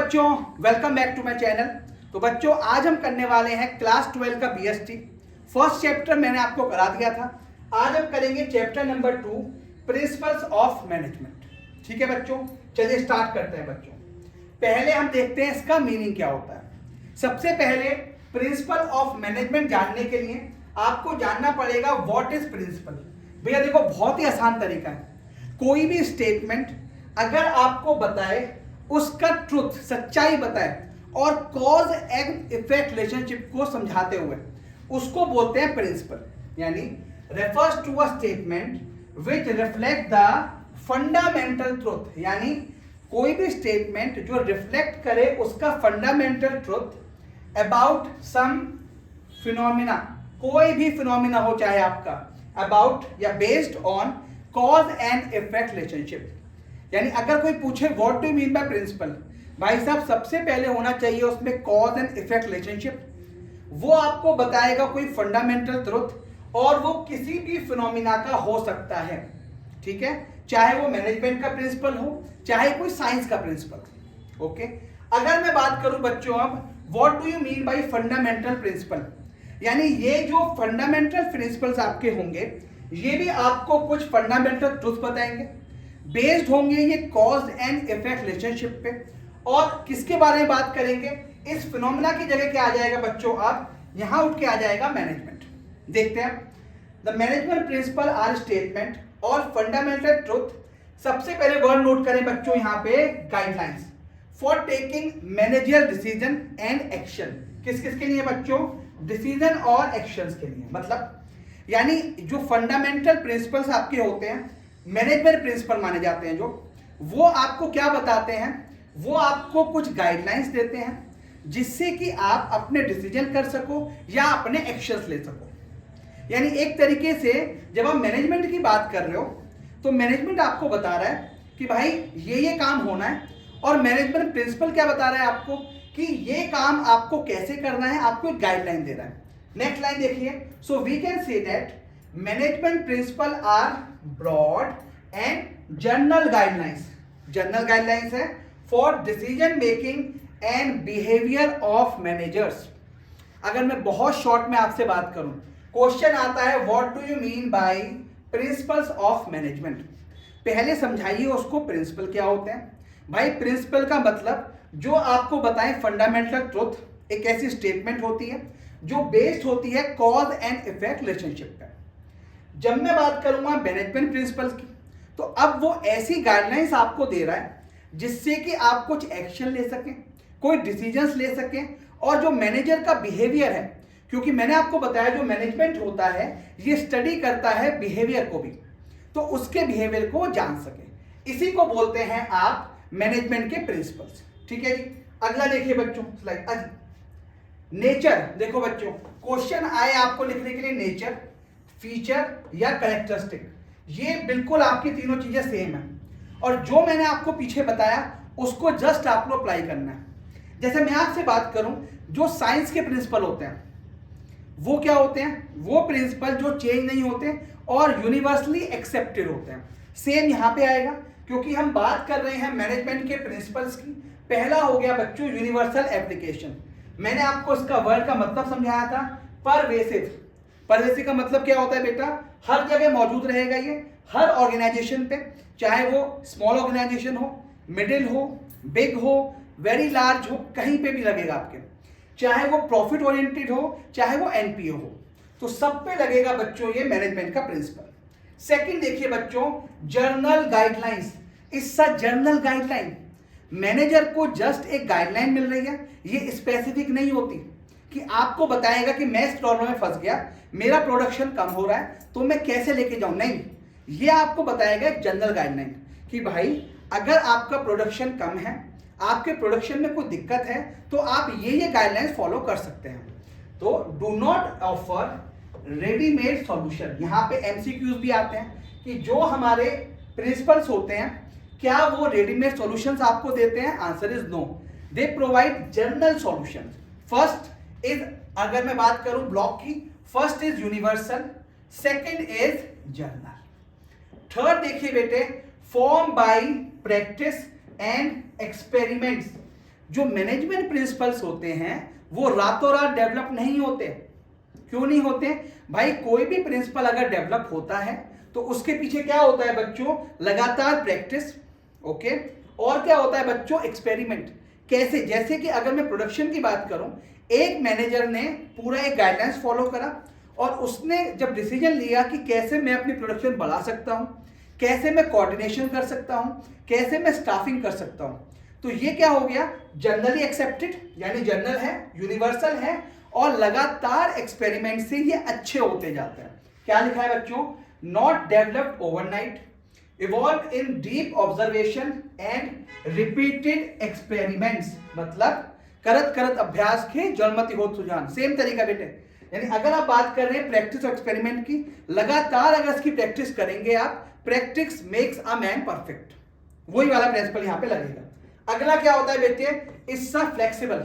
बच्चों, welcome back to my channel. तो बच्चों, आज हम करने वाले हैं क्लास 12 का बीएसटी। फर्स्ट चैप्टर मैंने आपको करा दिया था। आज हम करेंगे chapter number 2, principles of management. ठीक है बच्चों, चलिए स्टार्ट करते हैं बच्चों। पहले हम देखते हैं इसका मीनिंग क्या होता है। सबसे पहले प्रिंसिपल ऑफ मैनेजमेंट जानने के लिए आपको जानना पड़ेगा व्हाट इज प्रिंसिपल। भैया देखो, बहुत ही आसान तरीका है। कोई भी स्टेटमेंट अगर आपको बताए, उसका ट्रुथ, सच्चाई बताए और कॉज एंड इफेक्ट रिलेशनशिप को समझाते हुए, उसको बोलते हैं प्रिंसिपल। यानी refers to a statement which reflect the fundamental truth. यानी कोई भी स्टेटमेंट जो रिफ्लेक्ट करे उसका fundamental truth about some phenomena, कोई भी फिनोमिना हो चाहे आपका, अबाउट या based on cause and effect relationship. यानी अगर कोई पूछे what do you mean by principle, भाई साहब सबसे पहले होना चाहिए उसमें कॉज एंड इफेक्ट रिलेशनशिप। वो आपको बताएगा कोई फंडामेंटल ट्रुथ और वो किसी भी फिनोमिना का हो सकता है। ठीक है, चाहे वो मैनेजमेंट का प्रिंसिपल हो, चाहे कोई साइंस का प्रिंसिपल। ओके, अगर मैं बात करूं बच्चों अब what do you mean bye fundamental principle, यानी ये जो फंडामेंटल प्रिंसिपल्स आपके होंगे, ये भी आपको कुछ फंडामेंटल ट्रुथ बताएंगे, बेस्ड होंगे ये कॉज एंड इफेक्ट रिलेशनशिप पे। और किसके बारे में बात करेंगे, इस फिनोमिना की जगह क्या आ जाएगा बच्चों, आप यहां उठ के आ जाएगा मैनेजमेंट। देखते हैं, the management principle are statement और फंडामेंटल ट्रुथ। सबसे पहले वर्ड नोट करें बच्चों यहां पे, guidelines for taking managerial decision and action. किस किस के लिए बच्चों, डिसीजन और एक्शंस के लिए। मतलब यानी जो फंडामेंटल प्रिंसिपल्स आपके होते हैं, मैनेजमेंट प्रिंसिपल माने जाते हैं, जो वो आपको क्या बताते हैं, वो आपको कुछ गाइडलाइंस देते हैं जिससे कि आप अपने डिसीजन कर सको या अपने एक्शंस ले सको। यानी एक तरीके से जब आप मैनेजमेंट की बात कर रहे हो तो मैनेजमेंट आपको बता रहा है कि भाई ये काम होना है, और मैनेजमेंट प्रिंसिपल क्या बता रहा है आपको कि ये काम आपको कैसे करना है, आपको एक गाइडलाइन दे रहा है। नेक्स्ट लाइन देखिए, so we can say that management principle are broad and general guidelines. General guidelines है for decision making and behaviour of managers. अगर मैं बहुत शॉर्ट में आपसे बात करूं, क्वेश्चन आता है what do you mean bye principles of management. पहले समझाइए उसको प्रिंसिपल क्या होते हैं। भाई प्रिंसिपल का मतलब जो आपको बताएं फंडामेंटल ट्रुथ, एक ऐसी स्टेटमेंट होती है जो बेस्ड होती है कॉज एंड इफेक्ट रिलेशनशिप पे। जब मैं बात करूंगा मैनेजमेंट प्रिंसिपल्स की, तो अब वो ऐसी गाइडलाइंस आपको दे रहा है जिससे कि आप कुछ एक्शन ले सकें, कोई डिसीजंस ले सकें, और जो मैनेजर का बिहेवियर है, क्योंकि मैंने आपको बताया जो मैनेजमेंट होता है ये स्टडी करता है बिहेवियर को भी, तो उसके बिहेवियर को जान सके। इसी को बोलते हैं आप मैनेजमेंट के प्रिंसिपल्स। ठीक है जी, अगला देखिए बच्चों स्लाइड। नेचर देखो बच्चों, क्वेश्चन आए आपको लिखने के लिए नेचर, फीचर या कैरेक्टरिस्टिक, ये बिल्कुल आपकी तीनों चीजें सेम है, और जो मैंने आपको पीछे बताया उसको जस्ट आपको अप्लाई करना है। जैसे मैं आपसे बात करूं, जो साइंस के प्रिंसिपल होते हैं वो क्या होते हैं, वो प्रिंसिपल जो चेंज नहीं होते और यूनिवर्सली एक्सेप्टेड होते हैं। सेम यहां पे आएगा, क्योंकि हम बात कर रहे हैं मैनेजमेंट के प्रिंसिपल्स की। पहला हो गया बच्चों यूनिवर्सल एप्लीकेशन। मैंने आपको इसका वर्ड का मतलब समझाया था, परवेसिव। परवेसिव का मतलब क्या होता है बेटा, हर जगह मौजूद रहेगा ये, हर ऑर्गेनाइजेशन पे, चाहे वो स्मॉल ऑर्गेनाइजेशन हो, मिडिल हो, बिग हो, वेरी लार्ज हो, कहीं पे भी लगेगा आपके, चाहे वो प्रॉफिट ओरिएंटेड हो, चाहे वो एनपीओ हो, तो सब पे लगेगा बच्चों ये मैनेजमेंट का प्रिंसिपल। सेकंड देखिए बच्चों, जर्नल गाइडलाइंस। इसका जर्नल गाइडलाइन, मैनेजर को जस्ट एक गाइडलाइन मिल रही है, ये स्पेसिफिक नहीं होती कि आपको बताएगा कि मैं इस प्रॉब्लम में फंस गया, मेरा प्रोडक्शन कम हो रहा है तो मैं कैसे लेके जाऊं। नहीं, ये आपको बताएगा एक जनरल गाइडलाइन कि भाई अगर आपका प्रोडक्शन कम है, आपके प्रोडक्शन में कोई दिक्कत है, तो आप ये गाइडलाइंस फॉलो कर सकते हैं। तो do not offer readymade solution. यहाँ पे एमसीक्यूज भी आते हैं कि जो हमारे प्रिंसिपल्स होते हैं क्या वो रेडीमेड सॉल्यूशंस आपको देते हैं, answer is no, they provide general solutions. First is, अगर मैं बात करूं ब्लॉक की, first is universal, second is general, third देखिए बेटे form by practice and experiments. जो मैनेजमेंट प्रिंसिपल्स होते हैं वो रातों रात डेवलप नहीं होते। क्यों नहीं होते भाई? कोई भी प्रिंसिपल अगर डेवलप होता है तो उसके पीछे क्या होता है बच्चों? लगातार प्रैक्टिस। ओके, और क्या होता है बच्चों? एक्सपेरिमेंट। कैसे? जैसे कि अगर मैं प्रोडक्शन की बात करूं, एक मैनेजर ने पूरा एक गाइडलाइंस फॉलो करा और उसने जब डिसीजन लिया कि कैसे मैं अपनी प्रोडक्शन बढ़ा सकता हूं, कैसे मैं कोऑर्डिनेशन कर सकता हूं, कैसे मैं स्टाफिंग कर सकता हूं, तो ये क्या हो गया? जनरली एक्सेप्टेड, यानी जनरल है, यूनिवर्सल है, और लगातार एक्सपेरिमेंट से ये अच्छे होते जाते हैं। क्या लिखा है बच्चों? Not developed overnight, evolve in deep observation and repeated experiments. मतलब करत करत अभ्यास के जलमति होत सुजान। सेम तरीका बेटे, यानी अगर आप बात कर रहे हैं प्रैक्टिस और एक्सपेरिमेंट की, लगातार अगर इसकी प्रैक्टिस करेंगे आप, practice makes a man perfect. वही वाला प्रिंसिपल यहां पे लगेगा। अगला क्या होता है बेटे? It's flexible.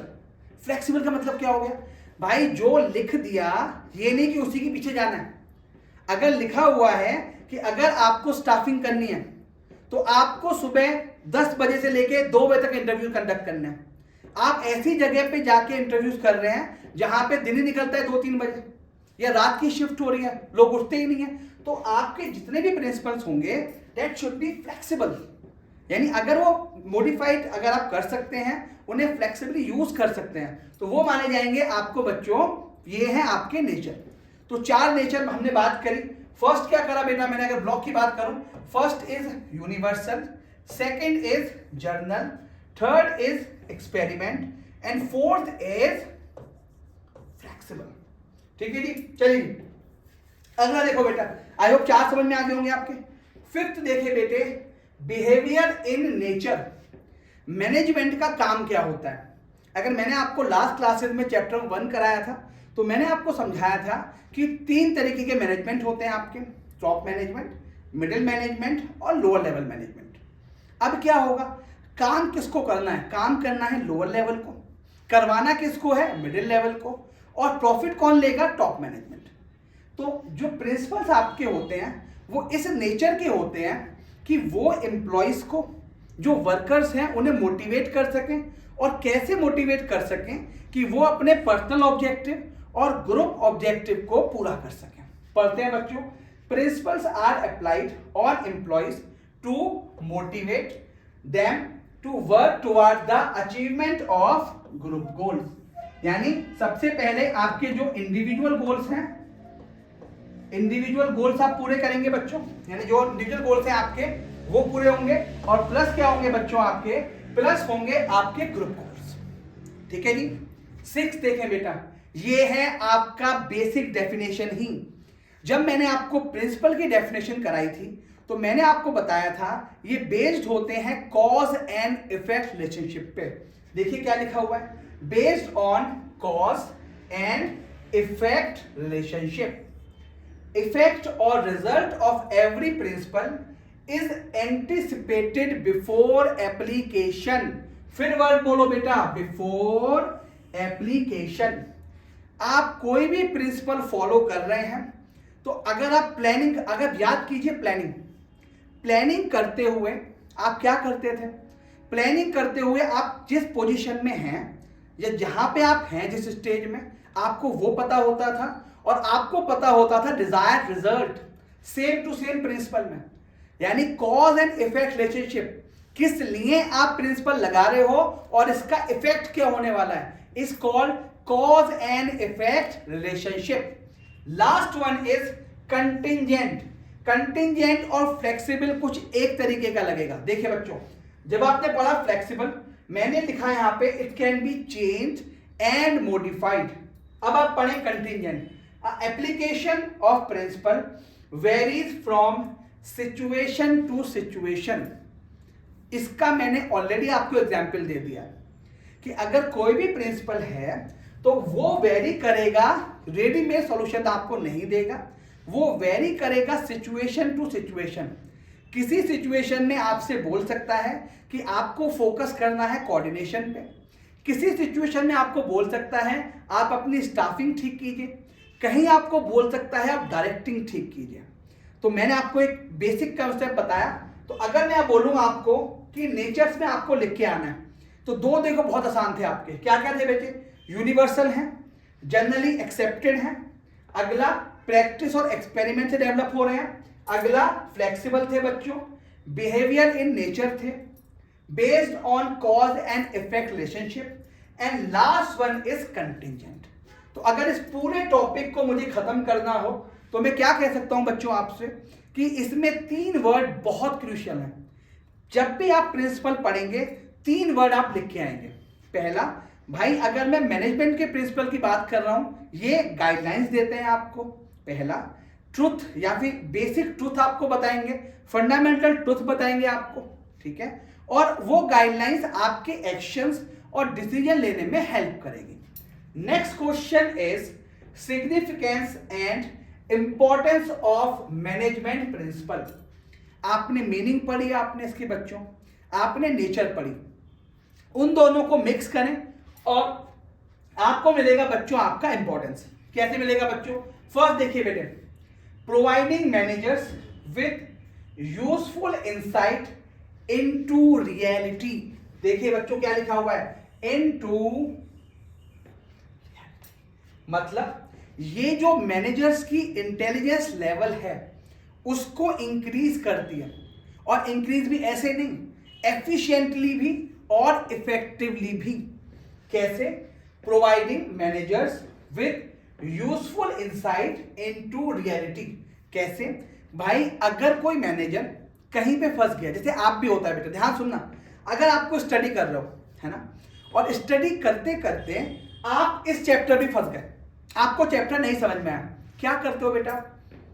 फ्लेक्सिबल का मतलब क्या हो गया भाई? जो लिख दिया ये नहीं कि उसी के पीछे जाना है। अगर लिखा हुआ है कि अगर आपको स्टाफिंग करनी है तो आपको सुबह 10 बजे से लेके 2 बजे तक इंटरव्यू कंडक्ट करना है। आप ऐसी जगह पे जाके इंटरव्यूज कर रहे हैं जहां पे दिन ही निकलता है 2-3 बजे, या रात की शिफ्ट हो रही है, लोग उठते ही नहीं है, तो आपके जितने भी प्रिंसिपल्स होंगे दैट शुड बी फ्लेक्सिबल। यानी अगर वो मॉडिफाइड अगर आप कर सकते हैं, उन्हें फ्लेक्सिबली यूज कर सकते हैं, तो वो माने जाएंगे आपको बच्चों, ये है आपके नेचर। तो 4 नेचर हमने बात करी। फर्स्ट क्या करा बेटा मैंने? अगर ब्लॉक की बात करूं, first is universal, second is journal, third is experiment, and fourth is flexible. ठीक है जी, चलिए अगला देखो बेटा। आई होप 4 समझ में आ गए होंगे आपके। फिफ्थ देखे बेटे, बिहेवियर इन नेचर। मैनेजमेंट का काम क्या होता है? अगर मैंने आपको लास्ट क्लासेस में चैप्टर 1 कराया था तो मैंने आपको समझाया था कि 3 तरीके के मैनेजमेंट होते हैं आपके, टॉप मैनेजमेंट, मिडिल मैनेजमेंट और लोअर लेवल मैनेजमेंट। अब क्या होगा? काम किसको करना है? काम करना है लोअर लेवल को, करवाना किसको है? मिडिल लेवल को, और प्रॉफिट कौन लेगा? Top management. तो जो प्रिंसिपल्स आपके होते हैं वो इस नेचर के होते हैं कि वो एम्प्लॉयज को, जो वर्कर्स हैं, उन्हें मोटिवेट कर सकें, और कैसे मोटिवेट कर सकें कि वो अपने पर्सनल ऑब्जेक्टिव और ग्रुप ऑब्जेक्टिव को पूरा कर सकें। पढ़ते हैं बच्चों। Principles are applied on employees to motivate them to work toward the achievement of group goals. यानी सबसे पहले आपके जो इंडिविजुअल गोल्स हैं, इंडिविजुअल गोल्स आप पूरे करेंगे बच्चों, यानी जो इंडिविजुअल गोल्स हैं आपके वो पूरे होंगे, और प्लस क्या होंगे बच्चों? आपके प्लस होंगे आपके ग्रुप गोल्स। ठीक है जी। 6 देखें बेटा, ये है आपका बेसिक डेफिनेशन ही। जब मैंने आपको प्रिंसिपल की डेफिनेशन कराई थी तो मैंने आपको बताया था ये बेस्ड होते हैं कॉज एंड इफेक्ट रिलेशनशिप पे। देखिए क्या लिखा हुआ है, based on cause and effect relationship. Effect और result of every principle is anticipated before application. फिर वर्ड बोलो बेटा, बिफोर एप्लीकेशन। आप कोई भी प्रिंसिपल फॉलो कर रहे हैं तो अगर आप प्लानिंग, अगर याद कीजिए प्लानिंग करते हुए आप क्या करते थे? प्लानिंग करते हुए आप जिस पोजीशन में हैं या जहां पे आप हैं, जिस स्टेज में, आपको वो पता होता था, और आपको पता होता था desired result. Same to same principle में, यानी कॉज एंड इफेक्ट रिलेशनशिप, किस लिए आप प्रिंसिपल लगा रहे हो और इसका इफेक्ट क्या होने वाला है, is called cause and effect relationship. Last one is contingent. Contingent और फ्लेक्सिबल कुछ एक तरीके का लगेगा। देखिए बच्चों, जब आपने पढ़ा फ्लेक्सिबल, मैंने लिखा है यहां पे it can be change and modified. अब आप पढ़ें contingent. Application of principle varies from situation to situation. इसका मैंने ऑलरेडी आपको एग्जाम्पल दे दिया कि अगर कोई भी प्रिंसिपल है तो वो वेरी करेगा, रेडीमेड सॉल्यूशन आपको नहीं देगा, वो वेरी करेगा सिचुएशन टू सिचुएशन। किसी सिचुएशन में आपसे बोल सकता है कि आपको फोकस करना है कोऑर्डिनेशन पे, किसी सिचुएशन में आपको बोल सकता है आप अपनी स्टाफिंग ठीक कीजिए, कहीं आपको बोल सकता है आप डायरेक्टिंग ठीक कीजिए। तो मैंने आपको एक बेसिक कंसेप्ट बताया। तो अगर मैं बोलूं आपको कि नेचर्स में आपको लिख के आना है, तो दो देखो बहुत आसान थे आपके, क्या क्या थे बेटे? यूनिवर्सल हैं, जनरली एक्सेप्टेड हैं, अगला प्रैक्टिस और एक्सपेरिमेंट से डेवलप हो रहे हैं, अगला फ्लेक्सिबल थे बच्चों, बिहेवियर इन नेचर थे, based on cause and effect relationship, and last one is contingent. तो अगर इस पूरे टॉपिक को मुझे खत्म करना हो तो मैं क्या कह सकता हूं बच्चों आपसे कि इसमें 3 वर्ड बहुत क्रूशियल हैं। जब भी आप प्रिंसिपल पढ़ेंगे 3 वर्ड आप लिख के आएंगे। पहला, भाई अगर मैं मैनेजमेंट के प्रिंसिपल की बात कर रहा हूं, ये गाइडलाइंस देते हैं आपको। पहला, ट्रुथ या फिर बेसिक ट्रुथ आपको बताएंगे, फंडामेंटल ट्रुथ बताएंगे आपको, ठीक है, और वो गाइडलाइंस आपके एक्शंस और डिसीजन लेने में हेल्प करेगी। Next question is significance and importance of management principle. आपने मीनिंग पढ़ी, आपने इसके बच्चों, आपने नेचर पढ़ी, उन दोनों को मिक्स करें और आपको मिलेगा बच्चों आपका इंपॉर्टेंस। कैसे मिलेगा बच्चों? फर्स्ट देखिए बेटे, providing managers with useful insight into reality. देखिए बच्चों क्या लिखा हुआ है, इनटू, मतलब ये जो मैनेजर्स की इंटेलिजेंस लेवल है उसको इंक्रीज करती है, और इंक्रीज भी ऐसे नहीं, एफिशिएंटली भी और इफेक्टिवली भी। कैसे? Providing managers with useful insight into reality. कैसे भाई? अगर कोई मैनेजर कहीं पे फंस गया, जैसे आप भी होता है बेटा, ध्यान सुनना, अगर आपको स्टडी कर रहे हो है ना, और स्टडी करते करते आप इस चैप्टर भी फंस गए, आपको चैप्टर नहीं समझ में आया, क्या करते हो बेटा?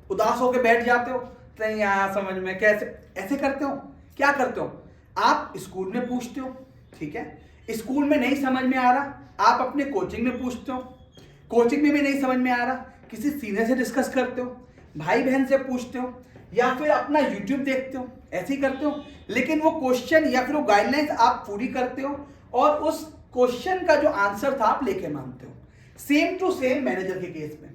उदास होकर बैठ जाते हो, नहीं आया समझ में, कैसे? ऐसे करते हो? क्या करते हो? आप स्कूल में पूछते हो, ठीक है, स्कूल में नहीं समझ में आ रहा, आप अपने कोचिंग में पूछते हो, कोचिंग में भी नहीं समझ में आ रहा, किसी सीनियर से डिस्कस करते हो, भाई बहन से पूछते हो, या फिर अपना यूट्यूब देखते हो, ऐसे ही करते हो। लेकिन वो क्वेश्चन या फिर वो गाइडलाइंस आप पूरी करते हो और उस क्वेश्चन का जो आंसर था आप लेके मानते हो। सेम टू सेम मैनेजर के केस में,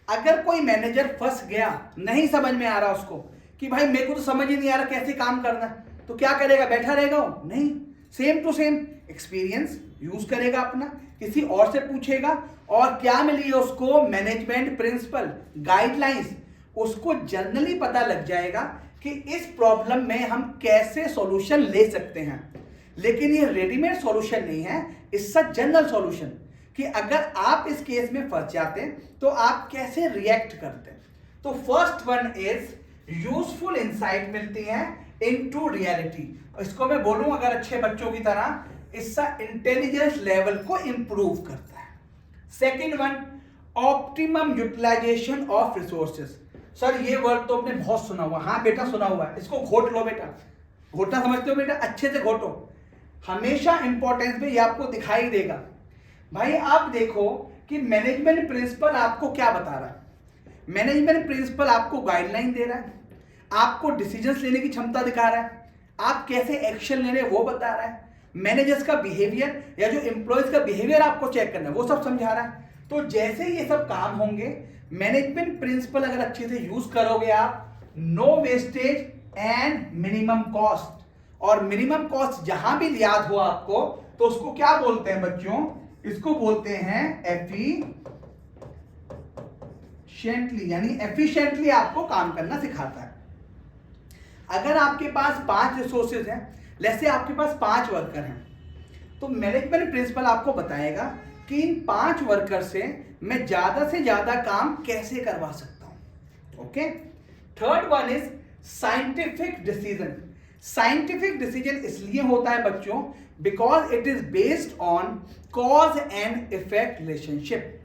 अगर कोई मैनेजर फंस गया, नहीं समझ में आ रहा उसको कि भाई मेरे को तो समझ ही नहीं आ रहा कैसे काम करना है, तो क्या करेगा? बैठा रहेगा वो? नहीं, same to same experience use करेगा अपना, किसी और से पूछेगा, और क्या मिली है उसको? Management principle, guidelines. उसको जनरली पता लग जाएगा कि इस प्रॉब्लम में हम कैसे सॉल्यूशन ले सकते हैं। लेकिन ये रेडीमेड सॉल्यूशन नहीं है, इसका जनरल सॉल्यूशन, कि अगर आप इस केस में फंस जाते हैं तो आप कैसे रिएक्ट करते हैं। तो first one is useful insight मिलती है इनटू रियलिटी। इसको मैं बोलूं अगर अच्छे बच्चों की तरह, इसका इंटेलिजेंस लेवल को इंप्रूव करता है। Second one, optimum utilization of resources. Sir ये वर्ड तो आपने बहुत सुना हुआ। हाँ बेटा सुना हुआ है, इसको घोट लो बेटा। घोटना समझते हो बेटा? अच्छे से घोटो, हमेशा इंपॉर्टेंस में ये आपको दिखाई देगा। भाई आप देखो कि मैनेजमेंट प्रिंसिपल आपको क्या बता रहा है। मैनेजमेंट प्रिंसिपल आपको गाइडलाइन दे रहा है, आपको डिसीजंस लेने की क्षमता दिखा रहा है, आप कैसे एक्शन ले रहे हैं वो बता रहा है, मैनेजर्स का बिहेवियर या जो एम्प्लॉयज का बिहेवियर आपको चेक करना है वो सब समझा रहा है। तो जैसे ये सब काम होंगे, मैनेजमेंट प्रिंसिपल अगर अच्छे से यूज करोगे आप, no wastage and minimum cost. और मिनिमम कॉस्ट जहां भी याद हो आपको, तो उसको क्या बोलते हैं बच्चों? इसको बोलते हैं एफिशिएंटली, यानी एफिशिएंटली आपको काम करना सिखाता है। अगर आपके पास 5 रिसोर्सेज हैं, जैसे आपके पास 5 वर्कर हैं, तो मैनेजमेंट प्रिंसिपल आपको बताएगा कि इन 5 वर्कर से मैं ज्यादा से ज्यादा काम कैसे करवा सकता हूं। Okay. Third one is scientific decision. Scientific decision इसलिए होता है बच्चों because it is based on cause and effect relationship.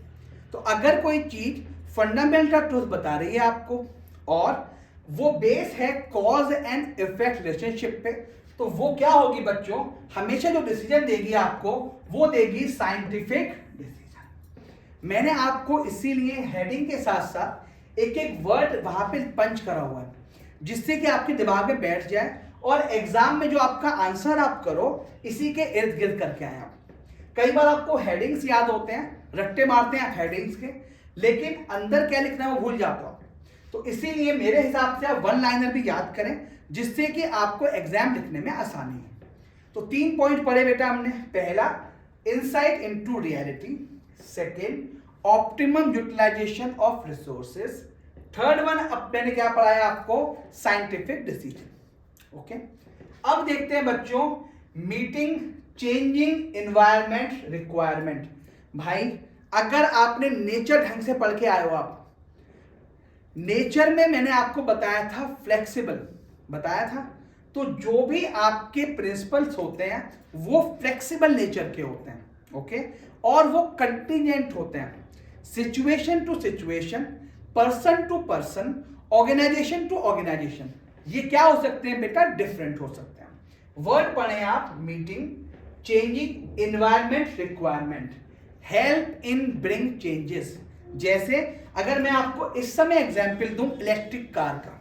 तो अगर कोई चीज फंडामेंटल ट्रूथ बता रही है आपको और वो बेस है कॉज एंड इफेक्ट रिलेशनशिप पे, तो वो क्या होगी बच्चों? हमेशा जो डिसीजन देगी आपको वो देगी साइंटिफिक डिसीजन। मैंने आपको इसीलिए हेडिंग के साथ साथ एक एक वर्ड वहां पे पंच करा हुआ है, जिससे कि आपके दिमाग में बैठ जाए और एग्जाम में जो आपका आंसर आप करो इसी के इर्द गिर्द करके आए आप। कई बार आपको हेडिंग्स याद होते हैं, रट्टे मारते हैं आप हेडिंग्स के, लेकिन अंदर क्या लिखना है वो भूल जाते हो। तो इसीलिए मेरे हिसाब से आप वन लाइनर भी याद करें, जिससे कि आपको एग्जाम लिखने में आसानी है। तो 3 पॉइंट पढ़े बेटा हमने। पहला, insight into reality. Second, optimum utilization of resources. Third one, अब मैंने क्या पढ़ाया आपको, साइंटिफिक डिसीजन। ओके, अब देखते हैं बच्चों, मीटिंग चेंजिंग एनवायरमेंट रिक्वायरमेंट। भाई अगर आपने नेचर ढंग से पढ़ के आए हो, आप नेचर में मैंने आपको बताया था फ्लेक्सिबल, बताया था, तो जो भी आपके प्रिंसिपल्स होते हैं वो फ्लेक्सिबल नेचर के होते हैं। ओके, और वो कंटीजेंट होते हैं, situation to situation, person to person, organisation to organisation. ये क्या हो सकते हैं बेटा, डिफरेंट हो सकते हैं। वर्ड पढ़े आप, meeting changing environment requirement, help in bring changes. जैसे अगर मैं आपको इस समय एग्जाम्पल दूं इलेक्ट्रिक कार का,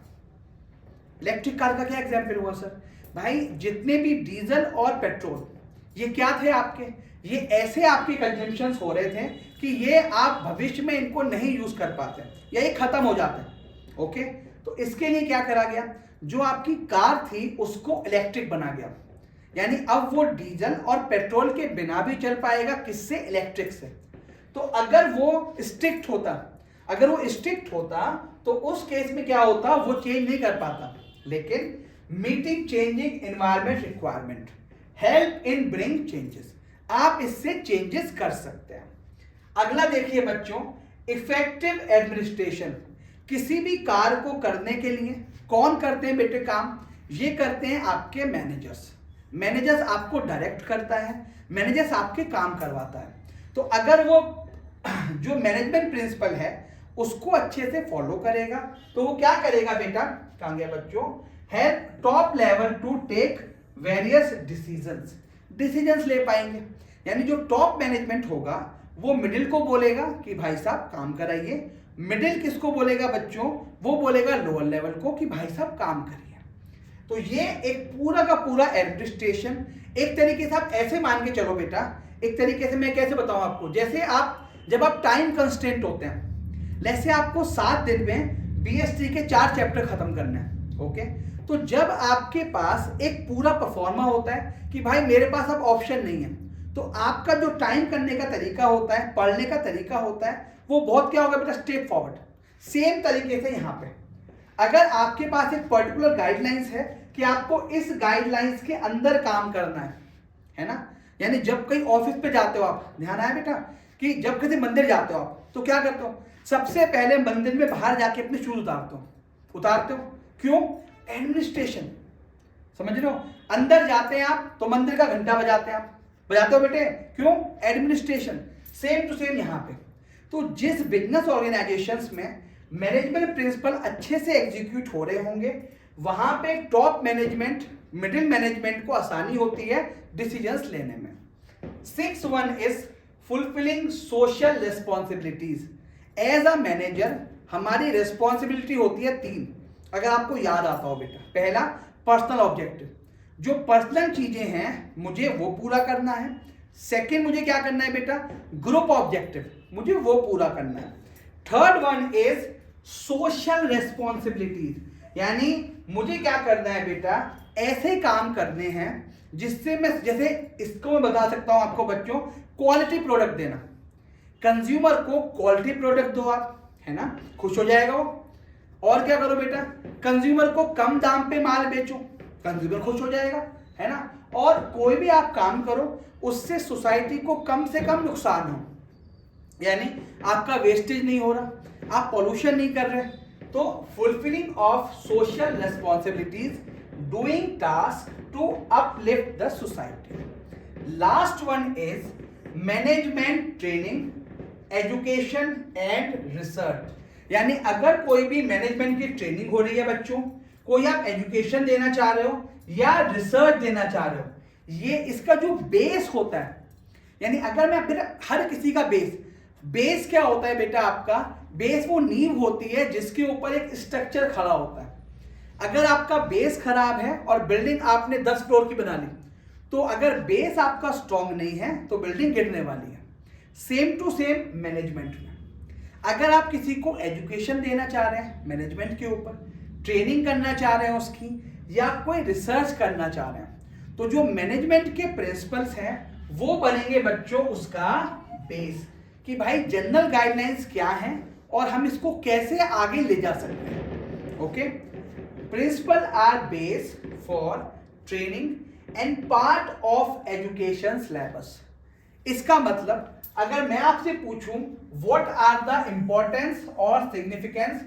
इलेक्ट्रिक कार का क्या एग्जाम्पल हुआ सर? भाई जितने भी डीजल और पेट्रोल, ये क्या थे आपके, ये ऐसे आपके कंजम्पशंस हो रहे थे कि ये आप भविष्य में इनको नहीं यूज कर पाते या ये खत्म हो जाते हैं। ओके, तो इसके लिए क्या करा गया, जो आपकी कार थी उसको इलेक्ट्रिक बना गया, यानी अब वो डीजल और पेट्रोल के बिना भी चल पाएगा, किससे, इलेक्ट्रिक से। तो अगर वो स्ट्रिक्ट होता, अगर वो स्ट्रिक्ट होता तो उस केस में क्या होता, वो चेंज नहीं कर पाता। लेकिन meeting changing environment requirement, help in bring changes, आप इससे चेंजेस कर सकते हैं। अगला देखिए बच्चों, इफेक्टिव एडमिनिस्ट्रेशन। किसी भी कार्य को करने के लिए कौन करते हैं बेटे काम, ये करते हैं आपके मैनेजर्स। मैनेजर्स आपको डायरेक्ट करता है, मैनेजर्स आपके काम करवाता है। तो अगर वो जो मैनेजमेंट प्रिंसिपल है उसको अच्छे से फॉलो करेगा तो वो क्या करेगा बेटा, कहाँ गया बच्चों, है top level to take various decisions, decisions ले पाएंगे। यानी जो टॉप मैनेजमेंट होगा वो मिडिल को बोलेगा कि भाई साहब काम कराइए, मिडिल किसको बोलेगा बच्चों, वो बोलेगा लोअर लेवल को कि भाई साहब काम करिए। तो ये एक पूरा का पूरा एडमिनिस्ट्रेशन, एक तरीके से आप ऐसे मान के चलो बेटा, एक तरीके से मैं कैसे बताऊं आपको, जैसे आप जब आप टाइम कंस्टेंट होते हैं, जैसे आपको 7 दिन में बीएसटी के 4 चैप्टर खत्म करने हैं। ओके, तो जब आपके पास एक पूरा परफॉर्मा होता है कि भाई मेरे पास अब ऑप्शन नहीं है, तो आपका जो टाइम करने का तरीका होता है, पढ़ने का तरीका होता है, वो बहुत क्या होगा बेटा, स्ट्रेट फॉरवर्ड। सेम तरीके से यहाँ पे अगर आपके पास एक पर्टिकुलर गाइडलाइंस है कि आपको इस गाइडलाइंस के अंदर काम करना है ना, यानी जब कहीं ऑफिस पे जाते हो आप, ध्यान आया बेटा कि जब किसी मंदिर जाते हो आप तो क्या करते हो, सबसे पहले मंदिर में बाहर जाके अपने शूज उतारते हो, क्यों, एडमिनिस्ट्रेशन, समझ रहे हो। अंदर जाते हैं आप तो मंदिर का घंटा बजाते हैं, आप बजाते हो बेटे, क्यों, एडमिनिस्ट्रेशन। सेम टू सेम यहाँ पे। तो जिस बिजनेस ऑर्गेनाइजेशंस में मैनेजमेंट प्रिंसिपल अच्छे से एग्जीक्यूट हो रहे होंगे, वहां पे टॉप मैनेजमेंट मिडिल मैनेजमेंट को आसानी होती है डिसीजंस लेने में। 6 one is fulfilling social responsibilities. As a manager हमारी रिस्पॉन्सिबिलिटी होती है 3, अगर आपको याद आता हो बेटा। पहला, पर्सनल ऑब्जेक्टिव, जो पर्सनल चीजें हैं मुझे वो पूरा करना है। सेकंड, मुझे क्या करना है बेटा, ग्रुप ऑब्जेक्टिव, मुझे वो पूरा करना है। Third one is social responsibilities, यानी मुझे क्या करना है बेटा, ऐसे काम करने हैं जिससे मैं, जैसे इसको मैं बता सकता हूं आपको बच्चों, क्वालिटी प्रोडक्ट देना, कंज्यूमर को क्वालिटी प्रोडक्ट दो आप, है ना, खुश हो जाएगा वो। और क्या करो बेटा, कंज्यूमर को कम दाम पे माल बेचो, कंज्यूमर खुश हो जाएगा, है ना। और कोई भी आप काम करो उससे सोसाइटी को कम से कम नुकसान हो, यानी आपका वेस्टेज नहीं हो रहा, आप पॉल्यूशन नहीं कर रहे। तो fulfilling of social responsibilities, doing task to uplift the society. Last one is management training, education and research, यानी अगर कोई भी मैनेजमेंट की ट्रेनिंग हो रही है बच्चों, कोई आप एजुकेशन देना चाह रहे हो या रिसर्च देना चाह रहे हो, ये इसका जो बेस होता है, यानी अगर मैं फिर हर किसी का बेस क्या होता है बेटा, आपका बेस वो नींव होती है जिसके ऊपर एक स्ट्रक्चर खड़ा होता है। अगर आपका बेस खराब है और बिल्डिंग आपने 10 फ्लोर की बना ली, तो अगर बेस आपका स्ट्रांग नहीं है तो बिल्डिंग गिरने वाली है। सेम टू सेम मैनेजमेंट में, अगर आप किसी को एजुकेशन देना चाह रहे हैं मैनेजमेंट के ऊपर, ट्रेनिंग करना चाह रहे हैं उसकी, या कोई रिसर्च करना चाह रहे हैं, तो जो मैनेजमेंट के प्रिंसिपल्स हैं वो बनेंगे बच्चों उसका बेस, कि भाई जनरल गाइडलाइंस क्या हैं और हम इसको कैसे आगे ले जा सकते हैं। Okay, principle are base for training and part of education syllabus. इसका मतलब अगर मैं आपसे पूछूं व्हाट आर द इंपॉर्टेंस और सिग्निफिकेंस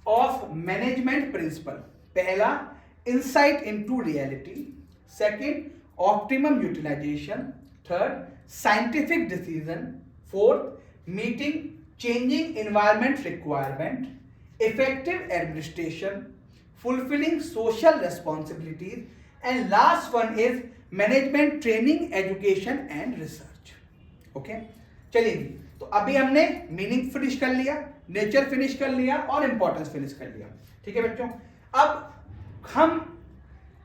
ऑफ मैनेजमेंट प्रिंसिपल, पहला insight into reality, second optimum utilization, third scientific decision, fourth meeting changing environment requirement, effective administration, fulfilling social responsibilities, and last one is management training education and research. Okay, चलिए तो अभी हमने meaning finish कर लिया, nature finish कर लिया और importance finish कर लिया। ठीक है बच्चों, अब हम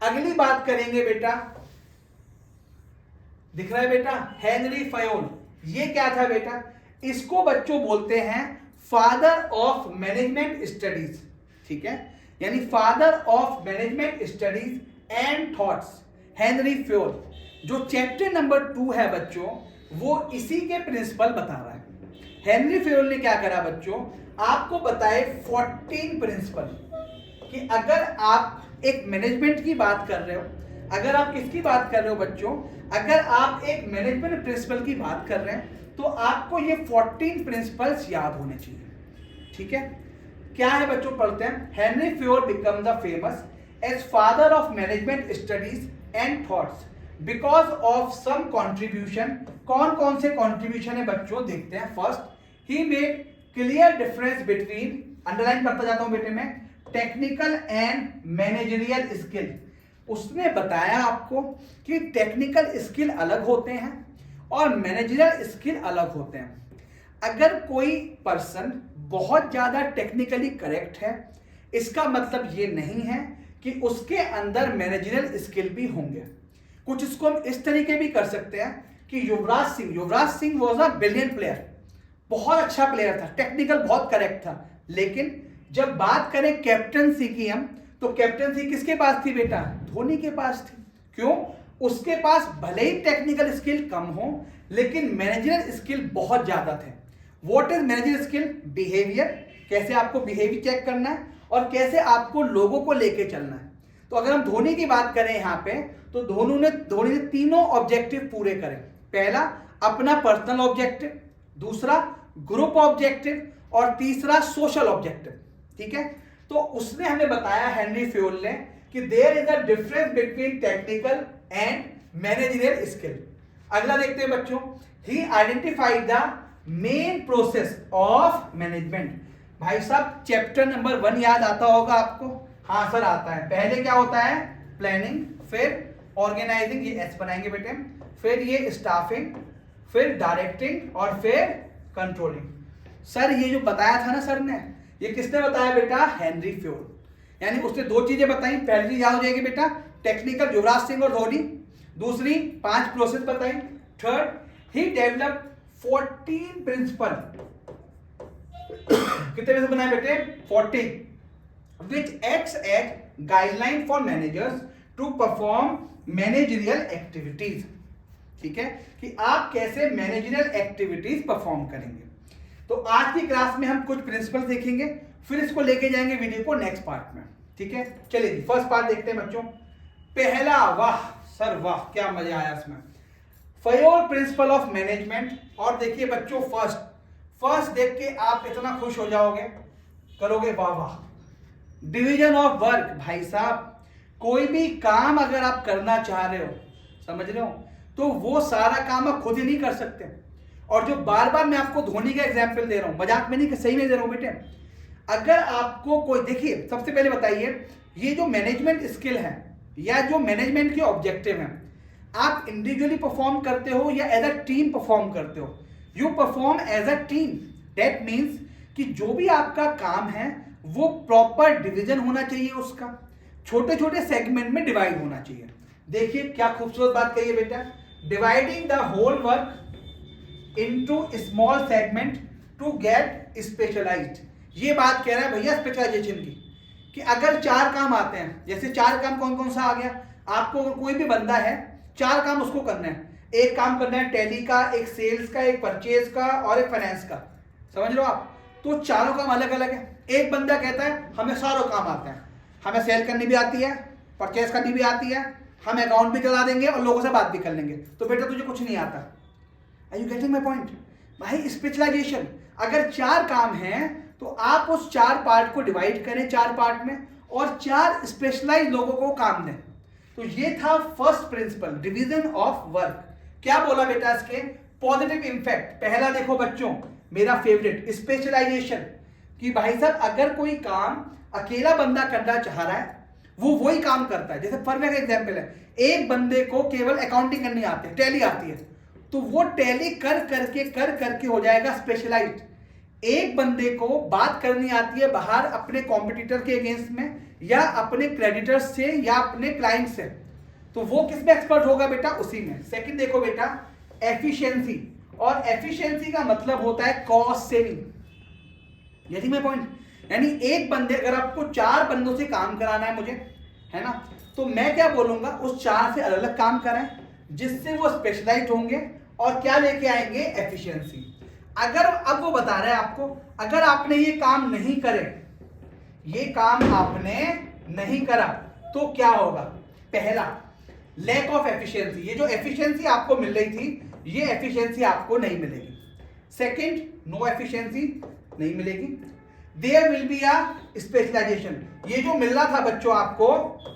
अगली बात करेंगे बेटा, दिख रहा है बेटा हेनरी फयोल। ये क्या था बेटा, इसको बच्चों बोलते हैं फादर ऑफ मैनेजमेंट स्टडीज। ठीक है, यानी father of management studies and thoughts Henry Fayol. जो चैप्टर नंबर 2 है बच्चों वो इसी के प्रिंसिपल बता रहा है। हेनरी फ्योल ने क्या करा बच्चों, आपको बताए 14 प्रिंसिपल कि अगर आप एक मैनेजमेंट की बात कर रहे हो, अगर आप किसकी बात कर रहे हो बच्चों, अगर आप एक मैनेजमेंट प्रिंसिपल की बात कर रहे हैं तो आपको ये 14 प्रिंसिपल्स याद होने चाहिए। ठीक है, क्या है बच्चों, पढ़ते हैं। Henri Fayol become the famous as father of management studies and thoughts because of some contribution. कौन कौन से कंट्रीब्यूशन है बच्चों, देखते हैं। First, he made clear difference between, underline करता जाता हूं बेटे मैं, टेक्निकल एंड मैनेजरियल स्किल। उसने बताया आपको कि टेक्निकल स्किल अलग होते हैं और मैनेजरियल स्किल अलग होते हैं। अगर कोई पर्सन बहुत ज्यादा टेक्निकली करेक्ट है, इसका मतलब ये नहीं है कि उसके अंदर मैनेजरियल स्किल भी होंगे। कुछ इसको हम इस तरीके भी कर सकते हैं कि Yuvraj Singh was a brilliant player, बहुत अच्छा प्लेयर था, टेक्निकल बहुत करेक्ट था, लेकिन जब बात करें कैप्टनसी की हम, तो कैप्टनसी किसके पास थी बेटा, धोनी के पास थी। क्यों, उसके पास भले ही टेक्निकल स्किल कम हो लेकिन मैनेजरियल स्किल बहुत ज्यादा थे। What is managerial skill, behaviour, कैसे आपको बिहेवियर चेक करना है और कैसे आपको लोगों को लेके चलना है। तो अगर हम धोनी की बात करें यहाँ पे, तो धोनी ने तीनों ऑब्जेक्टिव पूरे करे। पहला अपना पर्सनल ऑब्जेक्टिव, दूसरा ग्रुप ऑब्जेक्टिव और तीसरा सोशल ऑब्जेक्टिव। ठीक है, तो उसने हमें बताया हेनरी फ्योल ने कि there is a difference between technical and managerial skill. अगला देखते हैं बच्चों, he identified the main process of management. भाई साहब चैप्टर नंबर 1 याद आता होगा आपको, हाँ सर आता है। पहले क्या होता है, प्लानिंग, फिर ऑर्गेनाइजिंग, ये एस बनाएंगे बेटे, फिर ये स्टाफिंग, फिर डायरेक्टिंग और फिर कंट्रोलिंग। सर ये जो बताया था ना सर ने, ये किसने बताया बेटा, हेनरी फ्योल। यानी उसने 2 चीजें बताई, पहली चीज याद हो जाएगी बेटा टेक्निकल, युवराज सिंह और धोनी, दूसरी 5 प्रोसेस बताई, थर्ड ही डेवलप 14 प्रिंसिपल। कितने में से बनाए बेटे, 14, which acts as guideline for managers to perform managerial activities. ठीक है, कि आप कैसे मैनेजरियल एक्टिविटीज परफॉर्म करेंगे। तो आज की क्लास में हम कुछ प्रिंसिपल देखेंगे, फिर इसको लेके जाएंगे वीडियो को नेक्स्ट पार्ट में। ठीक है, चलिए जी फर्स्ट पार्ट देखते हैं बच्चों। पहला, वाह सर वाह क्या मजा आया इसमें, फयोल प्रिंसिपल ऑफ मैनेजमेंट। और देखिए बच्चों फर्स्ट देख के आप इतना खुश हो जाओगे, करोगे वाह वाह। डिवीजन ऑफ वर्क, भाई साहब कोई भी काम अगर आप करना चाह रहे हो, समझ रहे हो, तो वो सारा काम आप खुद ही नहीं कर सकते। और जो बार बार मैं आपको धोनी का एग्जाम्पल दे रहा हूं, मजाक में नहीं, सही में दे रहा हूं बेटे। अगर आपको कोई, देखिए सबसे पहले बताइए, ये जो मैनेजमेंट स्किल है या जो मैनेजमेंट के ऑब्जेक्टिव हैं, आप इंडिविजुअली परफॉर्म करते हो या एज अ टीम परफॉर्म करते हो, you perform as a team. That means कि जो भी आपका काम है वो प्रॉपर डिवीजन होना चाहिए, उसका छोटे छोटे सेगमेंट में डिवाइड होना चाहिए। देखिए क्या खूबसूरत बात कही है बेटा, dividing the whole work into small segment to get specialised. ये बात कह रहा है भैया स्पेशलाइजेशन की, कि अगर 4 काम आते हैं, जैसे 4 काम कौन कौन सा आ गया आपको, अगर कोई भी बंदा है 4 काम उसको करना है। एक काम करना है टैली का, एक सेल्स का, एक परचेज का और एक फाइनेंस का। समझ लो आप? तो चारों काम अलग अलग है। एक बंदा कहता है हमें सारों काम आते हैं, हमें सेल करनी भी आती है, परचेज करनी भी आती है, हम अकाउंट भी चला देंगे और लोगों से बात भी कर लेंगे। तो बेटा तुझे कुछ नहीं आता। Are you getting my point? भाई स्पेशलाइजेशन, अगर 4 काम हैं तो आप उस 4 पार्ट को डिवाइड करें 4 पार्ट में और 4 स्पेशलाइज लोगों को काम दें। तो ये था first principle, division of work. क्या बोला बेटा इसके? Positive impact. पहला देखो बच्चों, मेरा फेवरेट, स्पेशलाइजेशन, कि भाई साहब अगर कोई काम अकेला बंदा करना चाह रहा है वो वही काम करता है। जैसे परफेक्ट एग्जांपल है, एक बंदे को केवल अकाउंटिंग करनी आती है, टैली आती है, तो वो टैली कर करके हो जाएगा स्पेशलाइज्ड। एक बंदे को बात करनी आती है बाहर अपने कॉम्पिटिटर के अगेंस्ट में या अपने क्रेडिटर्स से या अपने क्लाइंट से, तो वो किस में एक्सपर्ट होगा बेटा? उसी में। सेकंड देखो बेटा, एफिशिएंसी, और एफिशिएंसी का मतलब होता है कॉस्ट सेविंग। यही मैं पॉइंट, यानी एक बंदे, अगर आपको 4 बंदों से काम कराना है मुझे, है ना, तो मैं क्या बोलूंगा, उस 4 से अलग अलग काम कराएं जिससे वो स्पेशलाइज्ड होंगे और क्या लेके आएंगे? एफिशिएंसी। अगर अब वो बता रहे हैं आपको, अगर आपने ये काम नहीं करे, ये काम आपने नहीं करा, तो क्या होगा? पहला, लैक ऑफ एफिशिएंसी, ये जो एफिशिएंसी आपको मिल रही थी ये एफिशिएंसी आपको नहीं मिलेगी। सेकंड, नो एफिशिएंसी नहीं मिलेगी। There will be a specialisation, ये जो मिल रहा था बच्चों आपको,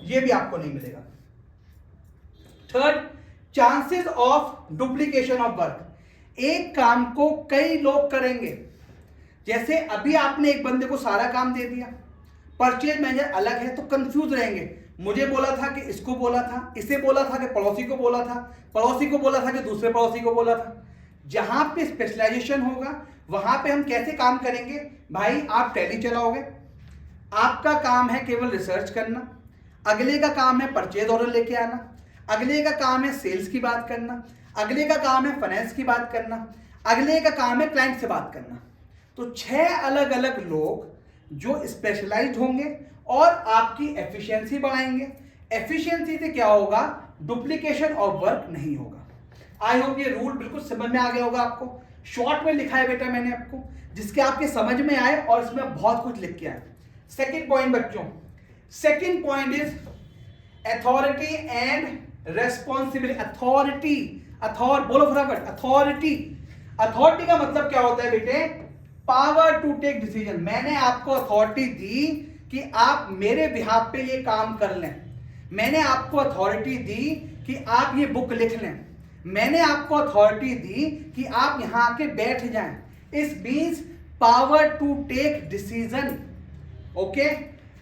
ये भी आपको नहीं मिलेगा। Third, chances of duplication of work, एक काम को कई लोग करेंगे। जैसे अभी आपने एक बंदे को सारा काम दे दिया, परचेज मैनेजर अलग है तो कंफ्यूज रहेंगे, मुझे बोला था कि इसको बोला था, इसे बोला था कि पड़ोसी को बोला था, पड़ोसी को बोला था कि दूसरे पड़ोसी को बोला था। जहां पे स्पेशलाइजेशन होगा वहां पे हम कैसे काम करेंगे? भाई आप टैली चलाओगे, आपका काम है केवल रिसर्च करना, अगले का काम है परचेज ऑर्डर लेके आना, अगले का काम है सेल्स की बात करना, अगले का काम है फाइनेंस की बात करना, अगले का काम है क्लाइंट से बात करना। तो 6 अलग अलग लोग जो स्पेशलाइज्ड होंगे और आपकी एफिशिएंसी बढ़ाएंगे। एफिशिएंसी से क्या होगा? डुप्लीकेशन ऑफ वर्क नहीं होगा। आई होप ये रूल बिल्कुल समझ में आ गया होगा आपको। शॉर्ट में लिखा है बेटा मैंने आपको, जिसके आपके समझ में आए और इसमें बहुत कुछ लिख के आए। सेकेंड पॉइंट बच्चों, second point is authority and responsibility. बोलो फटाफट, अथॉरिटी। अथॉरिटी का मतलब क्या होता है बेटे? Power to take decision. मैंने आपको अथॉरिटी दी कि आप मेरे बिहाफ पे ये काम कर लें, मैंने आपको अथॉरिटी दी कि आप ये बुक लिख लें, मैंने आपको अथॉरिटी दी कि आप यहां आके बैठ जाएं। Is means power to take decision. Okay,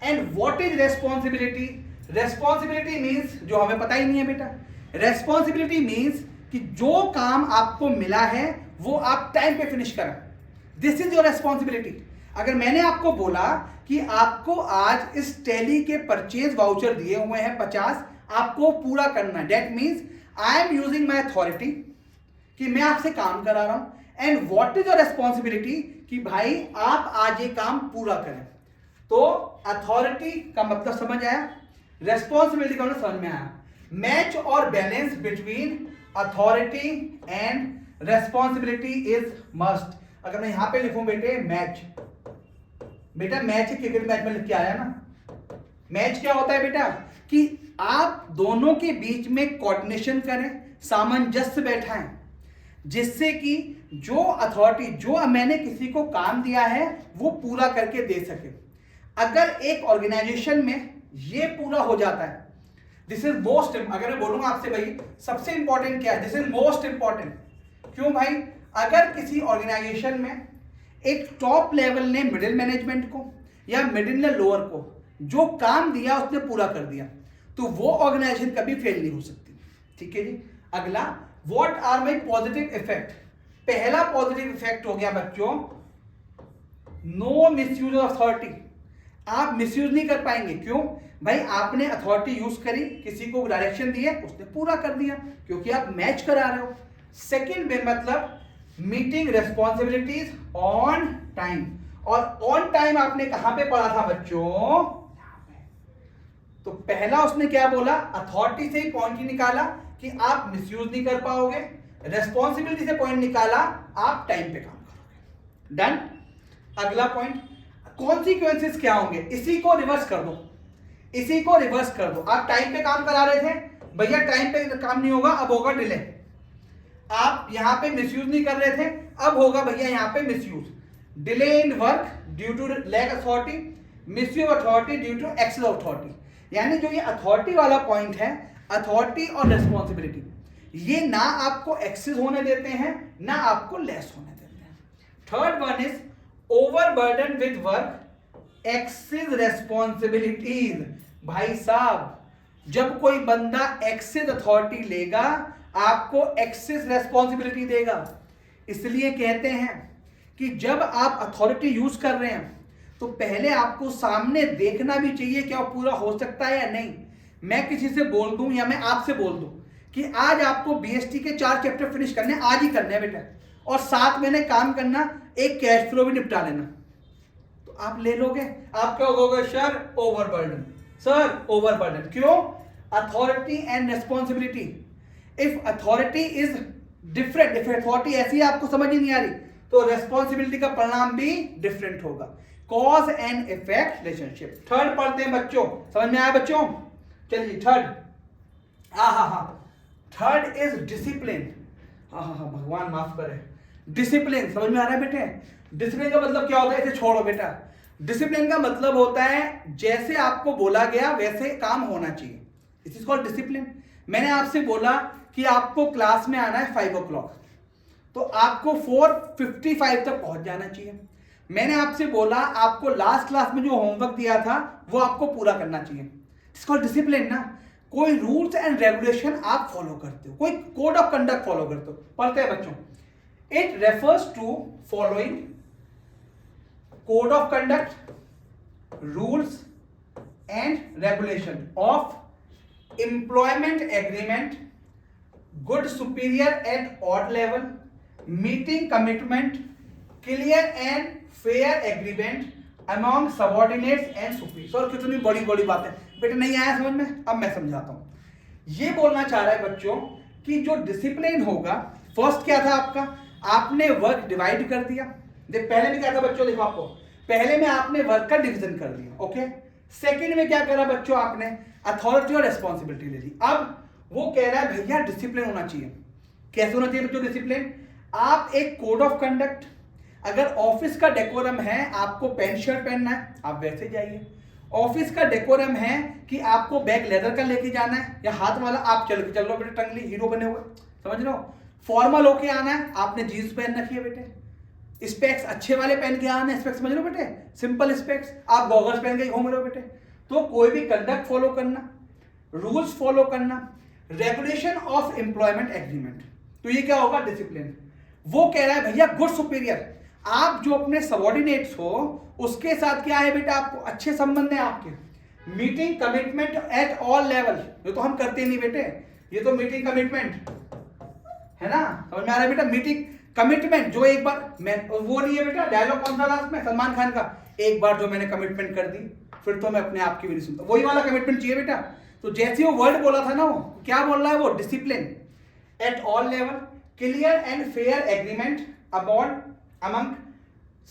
and what is responsibility? Responsibility means, जो हमें पता ही नहीं है बेटा, रेस्पॉन्सिबिलिटी मींस कि जो काम आपको मिला है वो आप टाइम पे फिनिश करें। This is your responsibility. अगर मैंने आपको बोला कि आपको आज इस टैली के परचेज वाउचर दिए हुए हैं 50, आपको पूरा करना है, that means I am using my authority कि मैं आपसे काम करा रहा हूं। And what is your responsibility कि भाई आप आज ये काम पूरा करें। तो अथॉरिटी का मतलब समझ आया, रेस्पॉन्सिबिलिटी का मतलब समझ में आया। मैच और balance between authority and responsibility is must. अगर मैं यहां पे लिखूं बेटे मैच, बेटा मैच क्रिकेट मैच में लिख के आया ना। मैच क्या होता है बेटा? कि आप दोनों के बीच में कोऑर्डिनेशन करें, सामंजस्य बैठाएं, जिससे कि जो अथॉरिटी, जो मैंने किसी को काम दिया है वो पूरा करके दे सके। अगर एक ऑर्गेनाइजेशन में ये पूरा हो जाता है, दिस इज मोस्ट, अगर मैं बोलूंगा आपसे भाई सबसे इंपॉर्टेंट क्या है, दिस इज मोस्ट इंपॉर्टेंट। क्यों भाई? अगर किसी ऑर्गेनाइजेशन में एक टॉप लेवल ने मिडिल मैनेजमेंट को या मिडिल ने लोअर को जो काम दिया उसने पूरा कर दिया, तो वो ऑर्गेनाइजेशन कभी फेल नहीं हो सकती। ठीक है जी। अगला, what are my positive effect? पहला पॉजिटिव इफेक्ट हो गया बच्चों, नो मिसयूज ऑफ अथॉरिटी। आप मिसयूज नहीं कर पाएंगे। क्यों भाई? आपने अथॉरिटी यूज करी, किसी को डायरेक्शन दिया, उसने पूरा कर दिया, क्योंकि आप मैच करा रहे हो। सेकंड में मतलब मीटिंग रेस्पॉन्सिबिलिटीज ऑन टाइम। और ऑन टाइम आपने कहां पे पढ़ा था बच्चों? तो पहला उसने क्या बोला? अथॉरिटी से ही पॉइंट ही निकाला कि आप मिसयूज नहीं कर पाओगे, रेस्पॉन्सिबिलिटी से पॉइंट निकाला, आप टाइम पे काम करोगे। डन। अगला पॉइंट, कॉन्सिक्वेंसेस क्या होंगे, इसी को रिवर्स कर दो, इसी को रिवर्स कर दो। आप टाइम पे काम करा रहे थे, भैया टाइम पे काम नहीं होगा, अब होगा डिले। आप यहां पे मिसयूज नहीं कर रहे थे, अब होगा भैया यहां पे misuse. Delay in work due to lack authority, misuse authority due to excess authority. यानी जो ये अथॉरिटी वाला पॉइंट है, अथॉरिटी और रेस्पॉन्सिबिलिटी, ये ना आपको एक्सेस होने देते हैं ना आपको लेस होने देते हैं। Third one is overburden with work, excess responsibilities. भाई साहब, जब कोई बंदा एक्सेस अथॉरिटी लेगा, आपको एक्सेस रेस्पॉन्सिबिलिटी देगा। इसलिए कहते हैं कि जब आप अथॉरिटी यूज कर रहे हैं तो पहले आपको सामने देखना भी चाहिए क्या पूरा हो सकता है या नहीं। मैं किसी से बोल दूं या मैं आपसे बोल दूं कि आज आपको बीएसटी के 4 चैप्टर फिनिश करने, आज ही करने हैं बेटा, और 7 महीने काम करना, एक कैश फ्लो भी निपटा लेना, तो आप ले लोगे। आप क्या होगा, सर ओवरबर्डन, सर ओवरबर्डन। क्यों? Authority and responsibility. If authority is different, if authority ऐसी आपको समझ ही नहीं आ रही, तो रेस्पॉन्सिबिलिटी का परिणाम भी डिफरेंट होगा। Cause and effect relationship. Third पढ़ते हैं बच्चों, समझ में आया बच्चों? चलिए थर्ड, थर्ड इज डिसिप्लिन। भगवान माफ करे, डिसिप्लिन समझ में आ रहा है बेटे? डिसिप्लिन का मतलब क्या होता है, इसे छोड़ो बेटा। डिसिप्लिन का मतलब होता है जैसे आपको बोला गया वैसे काम होना चाहिए, इट इज कॉल्ड डिसिप्लिन। मैंने आपसे बोला कि आपको क्लास में आना है 5 o'clock, तो आपको 4:55 तक पहुंच जाना चाहिए। मैंने आपसे बोला आपको लास्ट क्लास में जो होमवर्क दिया था वो आपको पूरा करना चाहिए, इट्स कॉल्ड डिसिप्लिन ना। कोई रूल्स एंड रेगुलेशन आप फॉलो करते हो, कोई कोड ऑफ कंडक्ट फॉलो करते हो। पढ़ते हैं बच्चों, it refers to following code of conduct, rules and regulation of employment agreement, good superior at odd level, meeting commitment, clear and fair agreement among subordinates and superiors। और कितनी बड़ी बड़ी बातें बेटा, नहीं आया समझ में? अब मैं समझाता हूं। ये बोलना चाह रहा है बच्चों कि जो डिसिप्लिन होगा, फर्स्ट क्या था आपका, आपने वर्क डिवाइड कर दिया। पहले में क्या था बच्चों, देखो आपको पहले में आपने वर्क का डिवीजन कर दिया, ओके। सेकंड में क्या करा बच्चों, आपने अथॉरिटी और रेस्पॉन्सिबिलिटी ले ली। अब वो कह रहा है भैया डिसिप्लिन होना चाहिए। कैसे होना चाहिए बच्चों डिसिप्लिन? आप एक कोड ऑफ कंडक्ट, अगर ऑफिस का डेकोरम है आपको पैंट शर्ट पहनना है, आप वैसे जाइए। ऑफिस का डेकोरम है कि आपको बैग लेदर का लेके जाना है या हाथ वाला, आप चल लो बेटे, टंगली हीरो बने हुए, समझ लो। फॉर्मल होके आना है, आपने जीन्स पहन रखी है बेटे। स्पेक्स अच्छे वाले पहन के आना है, स्पेक्स समझ लो बेटे, सिंपल स्पेक्स, आप गॉगल्स पहन के घूम रहे हो बेटे। तो कोई भी कंडक्ट फॉलो करना, रूल्स फॉलो करना, रेगुलेशन ऑफ एम्प्लॉयमेंट एग्रीमेंट, तो ये क्या होगा, डिसिप्लिन। वो कह रहा है भैया गुड सुपीरियर, आप जो अपने सबऑर्डिनेट्स हो उसके साथ क्या है बेटा, आपको अच्छे संबंध है आपके। Meeting commitment at all level, ये तो हम करते नहीं बेटे, ये तो मीटिंग कमिटमेंट है ना, समझ में आ रहा है बेटा? मीटिंग कमिटमेंट, जो एक बार मैं, वो नहीं है बेटा डायलॉग कौन सा था उसमें, सलमान खान का, एक बार जो मैंने कमिटमेंट कर दी फिर तो मैं अपने आप की भी नहीं सुनता, वही वाला कमिटमेंट चाहिए बेटा। तो जैसे वो वर्ड बोला था ना, वो क्या बोल रहा है, वो discipline at all level, clear and fair agreement among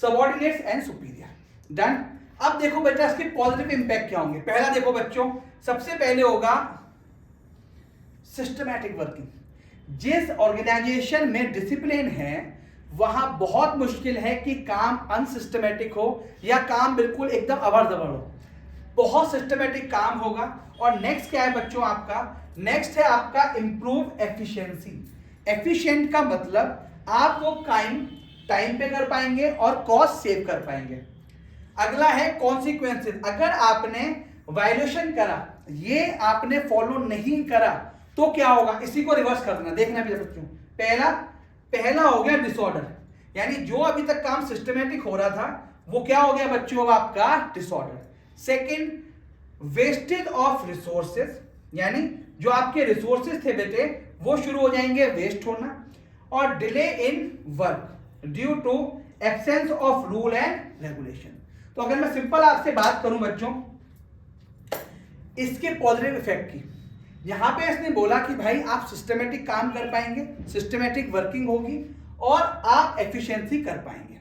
subordinates and superior. Done. अब देखो बेटा इसके पॉजिटिव इंपैक्ट क्या होंगे। पहला देखो बच्चों, सबसे पहले होगा सिस्टमैटिक वर्किंग। जिस ऑर्गेनाइजेशन में डिसिप्लिन है वहां बहुत मुश्किल है कि काम अनसिस्टमैटिक हो या काम बिल्कुल एकदम अवर दबर हो, बहुत सिस्टमैटिक काम होगा। और नेक्स्ट क्या है बच्चों आपका, नेक्स्ट है आपका इंप्रूव एफिशिएंसी। एफिशिएंट का मतलब आप वो टाइम पे कर पाएंगे और कॉस्ट सेव कर पाएंगे। अगला है कॉन्सिक्वेंसेस, अगर आपने वायलेशन करा, ये आपने फॉलो नहीं करा तो क्या होगा, इसी को रिवर्स करना, देखना भी बच्चों। पहला हो गया डिसऑर्डर, यानी जो अभी तक काम सिस्टमैटिक हो रहा था वो क्या हो गया बच्चों, आपका disorder. Second, wastage of resources, यानी जो आपके रिसोर्सेज थे बेटे वो शुरू हो जाएंगे वेस्ट होना। और delay in work due to absence of rule and regulation. तो अगर मैं सिंपल आपसे बात करूं बच्चों इसके पॉजिटिव इफेक्ट की, यहाँ पे इसने बोला कि भाई आप सिस्टमेटिक काम कर पाएंगे, सिस्टमेटिक वर्किंग होगी और आप एफिशिएंसी कर पाएंगे।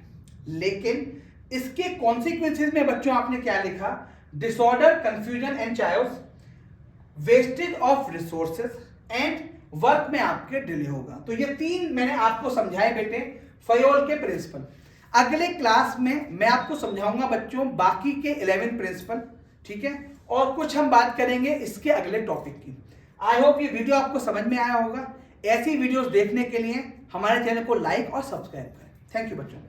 लेकिन इसके कॉन्सिक्वेंसेज में बच्चों आपने क्या लिखा? Disorder, confusion and Chaayos, wastage of resources and work में आपके डिले होगा। तो ये 3 मैंने आपको समझाए बेटे फयोल के प्रिंसिपल। अगले क्लास में मैं आपको समझाऊंगा बच्चों बाकी के 11 प्रिंसिपल, ठीक है, और कुछ हम बात करेंगे इसके अगले टॉपिक की। आई होप ये वीडियो आपको समझ में आया होगा। ऐसी वीडियोस देखने के लिए हमारे चैनल को लाइक और सब्सक्राइब करें। थैंक यू बच्चों।